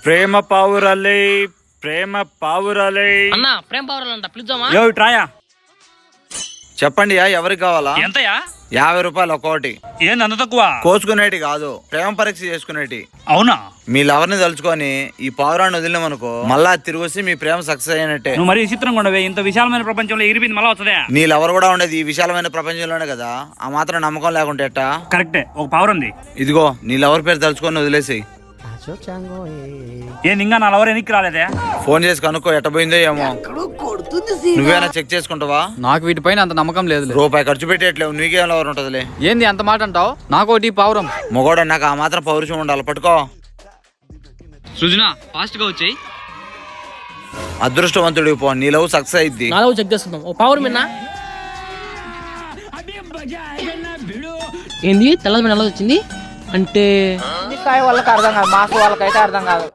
ప్రేమ పావురాలే ప్రేమ పావురాలే అన్న ప్రేమ పావురాలంట పిలుద్దామా? యో ట్రాయా చెప్పండి ఎవరికి కావాలా? ఎంతయా? 50 రూపాయలు ఒక్కోటి. ఏంది అంత తక్కువ? కోసుకునేటి కాదు, ప్రేమ పరీక్ష చేసుకునేటి. అవునా? మీ లవర్ని తలుచుకొని ఈ పావురాన్ని వదిలినామనుకో మళ్ళా తిరిగి వచ్చి మీ ప్రేమ సక్సెస్ అయినట్టే. నువ్వు మరీ విచిత్రంగా ఉండవే. ఇంత విశాలమైన ప్రపంచంలో ఎగిరిపోయింది మళ్ళా వస్తుందా? నీ లవర్ కూడా ఉండేది ఈ విశాలమైన ప్రపంచంలోనే కదా, ఆ మాత్రం నమ్మకం లేకుంటే ఎట్టా? కరెక్టే, ఒక పావురం ఉంది. ఇదిగో నీ లవర్ పేరు తలుచుకొని వదిలేసి. ఏంది ఇంకా నా లవర్ ఎనికి రాలేదే? ఫోన్ చేసి కనుక్కో ఎట్ట పోయిందో ఏమో. నువ్వేనా చెక్ చేసుకుంటావా? నాకు వీటిపైన అంత నమ్మకం లేదు. రూపాయి ఖర్చు పెట్టేట్లేవు, నీకేం లవర్ ఉంటదిలే. ఏంది అంత మాట అంటావు? నాకోటి పావురం. మొగోడు నాకు ఆ మాత్రం పౌరుషం ఉండాలి. పట్టుకో. సృజన ఫాస్ట్ గా వచ్చాయి. అదృష్టవంతుడికి పో, నీ లవ్ సక్సెస్ అయింది. నాలుగు చెక్ చేసుకుందాం. ఓ పావురం విన్నా ఏంది తెల్లది వచ్చింది అంటే వాళ్ళకి అర్థం కాదు, మాకు వాళ్ళకైతే అర్థం కాదు.